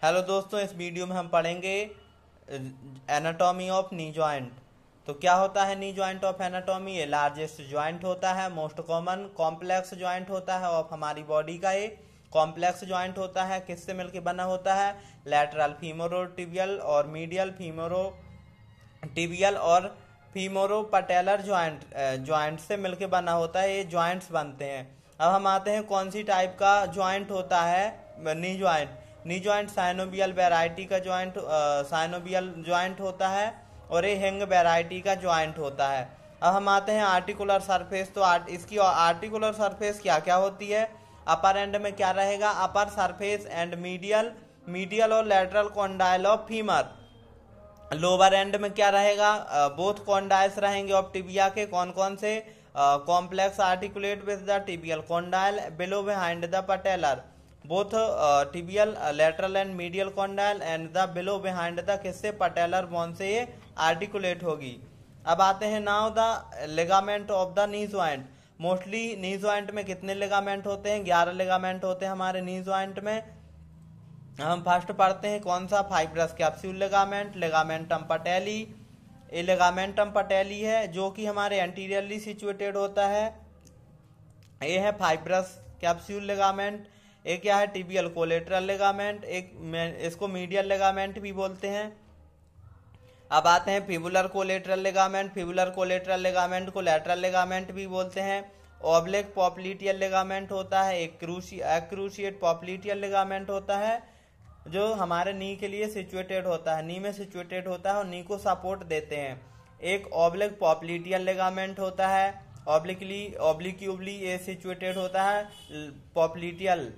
Hello दोस्तों, इस video में हम पढ़ेंगे एनाटॉमी ऑफ नी जॉइंट। तो क्या होता है नी जॉइंट ऑफ एनाटॉमी? ये लार्जेस्ट जॉइंट होता है, मोस्ट कॉमन कॉम्प्लेक्स जॉइंट होता है ऑफ हमारी बॉडी का। ये कॉम्प्लेक्स जॉइंट होता है, किससे मिलकर बना होता है? लैटरल फीमोरोटिबियल और मीडियल फीमोरोटिबियल और फीमोरोपटेलर जॉइंट से मिलकर बना होता है। ये जॉइंट्स बनते हैं। अब हम आते हैं कौन सी टाइप का जॉइंट होता है knee joint. Knee joint synovial variety का साइनोबियल जॉइंट होता है और ये हिंग वैरायटी का जॉइंट होता है। अब हम आते हैं आर्टिकुलर सरफेस। तो इसकी आर्टिकुलर सरफेस क्या क्या होती है? अपर एंड में क्या रहेगा? अपर सरफेस एंड मीडियल और lateral condyle of femur. Lower and में क्या रहेगा? बोथ कॉन्डाइल्स रहेंगे ऑफ टिबिया के। कौन कौन से? Complex articulate with the tibial condyle below behind the patellar. Both tibial lateral and medial condyle and the below behind the किससे? Patellar bone से ये आर्टिकुलेट होगी। अब आते हैं now the ligament of the knee joint. Mostly knee joint में कितने ligament होते हैं? 11 लिगामेंट होते हैं हमारे नी जॉइंट में। हम फर्स्ट पढ़ते हैं कौन सा? Fibrous capsule ligament, ligamentum patellae. ये लिगामेंटम पटेली है जो कि हमारे एंटीरियरली सिचुएटेड होता है। ये है फाइब्रस कैप्सूल लिगामेंट। एक क्या है? Tibial collateral ligament. एक इसको मीडियल लिगामेंट भी बोलते हैं। अब आते हैं fibular collateral ligament. Fibular collateral ligament को लैटरल लिगामेंट भी बोलते हैं। ऑब्लिक पॉप्लिटियल लिगामेंट होता है। एक क्रूशिएट पॉप्लिटियल लिगामेंट होता है जो हमारे नी के लिए सिचुएटेड होता है, नी में सिचुएटेड होता है और नी को सपोर्ट देते हैं। एक ऑब्लिक पॉप्लिटियल लिगामेंट होता है, ऑब्लिक्यूबली ये सिचुएटेड होता है। पॉप्लिटियल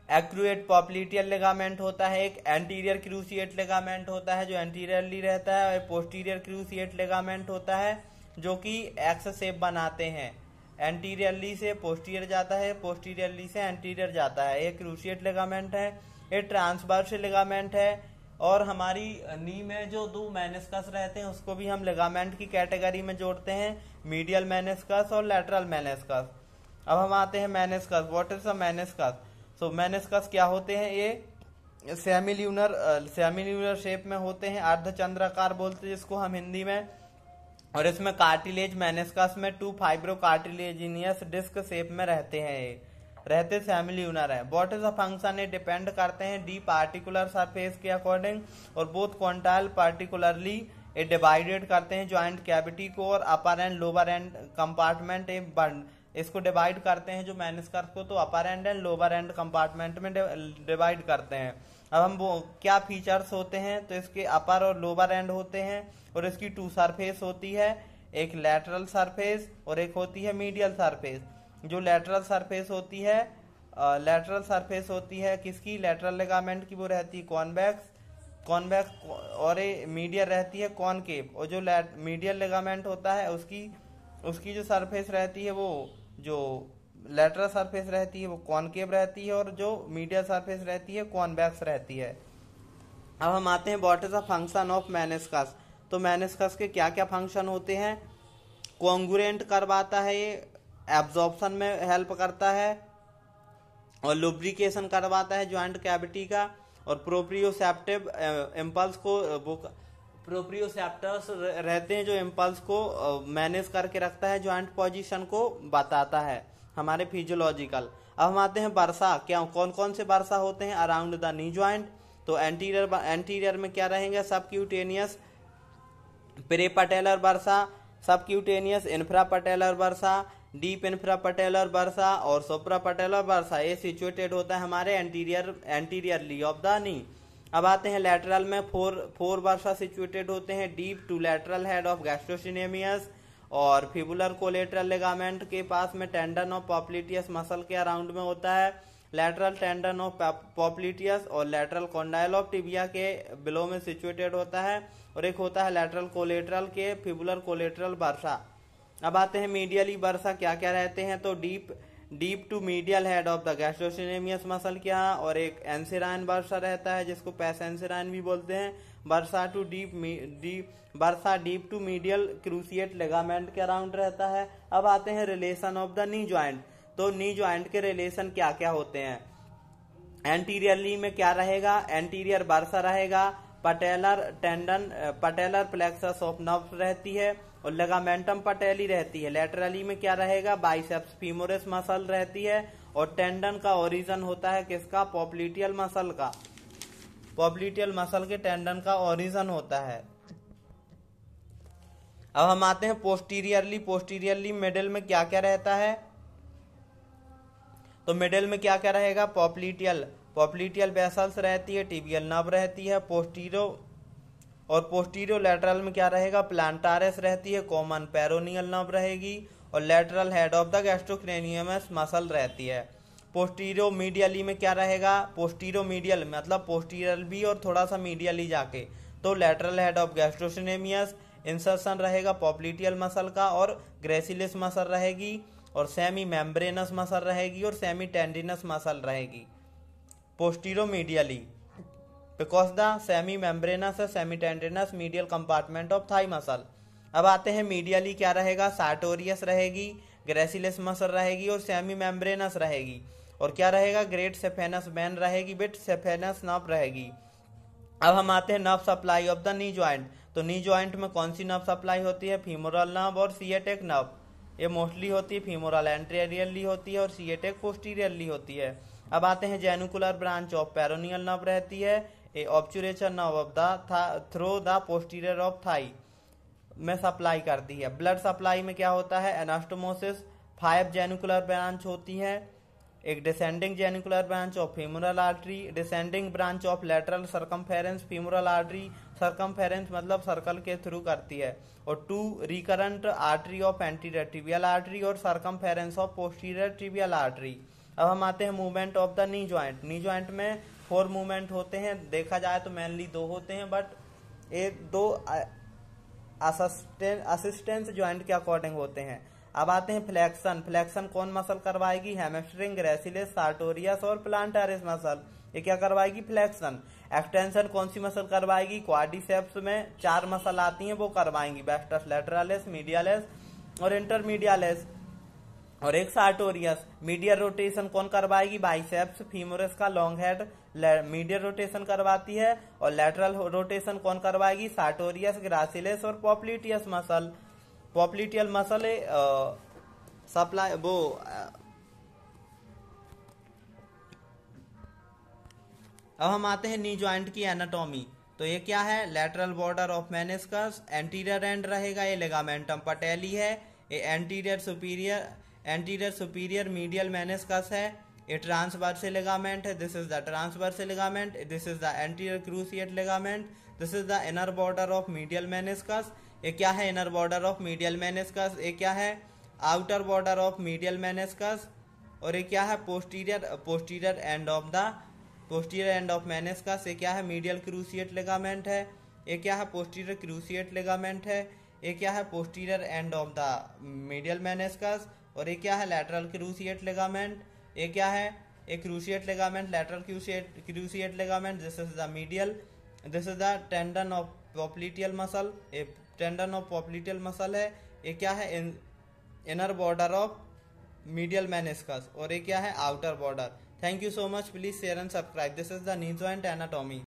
एक्रूएट पॉप्लिटियल लिगामेंट होता है। एक एंटीरियर क्रूशिएट लिगामेंट होता है जो एंटीरियरली रहता है, और पोस्टीरियर क्रूशिएट लिगामेंट होता है जो कि एक्स शेप बनाते हैं। एंटीरियरली से पोस्टीरियर जाता है, पोस्टीरियरली से एंटीरियर जाता है। ये क्रूशिएट लिगामेंट है। ये ट्रांसवर्स लिगामेंट है। और हमारी नी में जो दो मेनिस्कस रहते हैं उसको भी हम लिगामेंट की कैटेगरी में जोड़ते हैं, मीडियल मेनिस्कस और लैटरल मेनिस्कस। अब हम आते हैं meniscus. What is a meniscus? So meniscus क्या होते हैं? ये सेमिल्यूनर शेप में होते हैं, अर्धचंद्राकार बोलते हैं जिसको हम हिंदी में। और इसमें कार्टिलेज मेनिस्कस में 2 फाइब्रो कार्टिलेजिनियस डिस्क शेप में रहते हैं। ये रहते सेमिल्यूनर है। What is a function? ये डिपेंड करते हैं डीप आर्टिकुलर सरफेस के अकॉर्डिंग और बोथ कॉन्टाइल पार्टिकुलरली ये डिवाइडेड करते हैं ज्वाइंट कैविटी को और upper and lower end compartment इसको डिवाइड करते हैं जो मेनिस्कस को, तो upper end and lower end compartment में डिवाइड करते हैं। अब हम वो क्या फीचर्स होते हैं? तो इसके अपर और लोअर एंड होते हैं और इसकी 2 सरफेस होती है, एक लैटरल सरफेस और एक होती है मीडियल सरफेस। जो लैटरल सरफेस होती है किसकी? लैटरल लिगामेंट की, वो रहती है कॉन्वेक्स और ये मीडियल रहती है कॉनकेव। और जो मीडियल लिगामेंट होता है उसकी जो सरफेस रहती है, वो जो लैटरल सरफेस रहती है वो कॉनकेव रहती है और जो मीडियल सरफेस रहती है कॉन्वेक्स रहती है। अब हम आते हैं what is the function of meniscus. तो मेनिस्कस के क्या क्या फंक्शन होते हैं? कॉन्ग्रुएंट करवाता है, ये एब्जॉर्प्शन में हेल्प करता है और लुब्रिकेशन करवाता है ज्वाइंट कैविटी का। और प्रोप्रियोसेप्टिव इम्पल्स को प्रोप्रियोसेप्टर्स रहते हैं जो इम्पल्स को मैनेज करके रखता है, ज्वाइंट पोजीशन को बताता है हमारे फिजियोलॉजिकल। अब हम आते हैं वर्सा। क्या कौन कौन से वर्सा होते हैं अराउंड द नी जॉइंट? तो एंटीरियर में क्या रहेंगे? सबक्यूटेनियस पेरिपटेलर वर्सा, सबक्यूटेनियस इंफ्रापटेलर वर्सा, डीप इंफ्रापटेलर वर्सा और सुप्रापटेलर वर्सा। ये सिचुएटेड होता है हमारे एंटीरियरली ऑफ द नी। अब आते हैं लैटरल में। 4 वर्सा सिचुएटेड होते हैं, deep to lateral head of gastrocnemius और फिबुलर कोलेटरल लिगामेंट के पास में टेंडन ऑफ पॉप्लिटियस मसल के अराउंड में होता है, लैटरल टेंडन ऑफ पॉप्लिटियस और लैटरल कॉन्डाइल ऑफ टिबिया के बिलो में सिचुएटेड होता है। और एक होता है लैटरल कोलेटरल के फिबुलर कोलेटरल वर्सा। अब आते हैं मीडियली वर्सा क्या क्या रहते हैं? तो deep to medial head of the gastrocnemius muscle के यहाँ, और एक एंसिराइन वर्सा रहता है जिसको पैस एंसिराइन भी बोलते हैं। Bursa deep to medial cruciate ligament के अराउंड रहता है। अब आते हैं relation of the knee joint. तो नी जॉइंट के रिलेशन क्या क्या होते हैं? एंटीरियरली में क्या रहेगा, एंटीरियर बर्सा रहेगा, patellar tendon, patellar plexus of nerve रहती है और लिगामेंटम पटेली रहती है। लेटरली में क्या रहेगा, बाइसेप्स फीमोरिस मसल रहती है और टेंडन का ओरिजिन होता है किसका, पॉप्लिटियल मसल का, पॉप्लिटियल मसल के टेंडन का ओरिजिन होता है। अब हम आते हैं पोस्टीरियरली। पोस्टीरियरली मिडिल में क्या क्या रहता है, तो मिडिल में क्या क्या रहेगा, पॉप्लिटियल वेसल्स रहती है, टिबियल नर्व रहती है, पोस्टीरियो लैटरल में क्या रहेगा, प्लांटारिस रहती है, कॉमन पेरोनियल नर्व रहेगी और lateral head of the gastrocnemius muscle रहती है। पोस्टीरियो मीडियली में क्या रहेगा, पोस्टीरियो मीडियल मतलब पोस्टीरियल भी और थोड़ा सा मीडियली जाके, तो लैटरल हेड ऑफ गैस्ट्रोक्रेनियमस इंसर्शन रहेगा पॉप्लिटियल मसल का और ग्रेसिलिस मसल रहेगी और सेमी मेम्ब्रेनस मसल रहेगी और सेमी टेंडिनस मसल रहेगी posterior medially, because the semi membranes semi tendinous medial compartment of thigh muscle. अब आते हैं मीडियली क्या रहेगा, सार्टोरियस रहेगी, ग्रेसिलिस मसल रहेगी और सेमी मेम्ब्रेनस रहेगी और क्या रहेगा, ग्रेट सेफेनस वेन रहेगी, बिट सेफेनस नर्व रहेगी। अब हम आते हैं nerve supply of the knee joint. तो नी ज्वाइंट में कौन सी नर्व सप्लाई होती है, फीमोरल नर्व और सिएटिक नर्व। ये मोस्टली होती है फीमोरल एंटीरियरली होती है और सिएटिक पोस्टीरियरली होती है। अब आते हैं genicular branch of peroneal nerve रहती है, ए ऑब्चुरेशन nerve of the through the posterior of thigh में सप्लाई करती है। ब्लड सप्लाई में क्या होता है, एनास्टोमोसिस 5 जेनुकुलर ब्रांच होती है, एक descending genicular branch of femoral artery, descending branch of lateral circumference femoral artery, circumference मतलब सर्कल के थ्रू करती है, और 2 recurrent artery of anterior tibial artery और circumference of posterior tibial artery. अब हम आते हैं movement of the knee joint. Knee joint में 4 मूवमेंट होते हैं, देखा जाए तो मेनली 2 होते हैं, बट एक 2 असिस्टेंस ज्वाइंट के अकॉर्डिंग होते हैं। अब आते हैं फ्लेक्शन। फ्लेक्शन कौन मसल करवाएगी, हैमस्ट्रिंग, ग्रेसिलिस, सार्टोरियस और प्लांटारिस मसल, ये क्या करवाएगी, फ्लेक्शन। एक्सटेंशन कौन सी मसल करवाएगी, क्वाड्रिसेप्स में 4 मसल आती हैं वो करवाएंगी, वेस्टस लेटरालिस, मीडियालिस और इंटरमीडियालिस, और एक सार्टोरियस। मीडियल रोटेशन कौन करवाएगी, बाइसेप्स फीमोरिस का लॉन्ग हेड मीडियल रोटेशन करवाती है, और लेटरल रोटेशन कौन करवाएगी, सार्टोरियस, ग्रासिलिस और popliteus muscle. Popliteal muscle supply वो अब हम आते हैं नी ज्वाइंट की एनाटॉमी। तो ये क्या है, lateral border of meniscus, anterior and रहेगा, ये लिगामेंटम पटेली है, ये एंटीरियर सुपीरियर मीडियल मेनिस्कस है, ये ट्रांसवर्सल लिगामेंट है, this is the transversal ligament, this is the anterior cruciate ligament, this is the inner border of medial meniscus. ये क्या है, inner border of medial meniscus. ये क्या है, outer border of medial meniscus. और ये क्या है, पोस्टीरियर एंड ऑफ मेनिस्कस। ये क्या है, मीडियल क्रूसिएट लिगामेंट है। ये क्या है, पोस्टीरियर क्रूसिएट लिगामेंट है। ये क्या है, posterior end of the medial meniscus. और ये क्या है, लैटरल क्रूसिएट लिगामेंट। ये क्या है, एक cruciate ligament, lateral cruciate ligament, this is the medial, this is the tendon of popliteal muscle, tendon of popliteal muscle है। ये क्या है, inner border of medial meniscus, और ये क्या है, outer border. Thank you so much, please share and subscribe. This is the knee joint anatomy.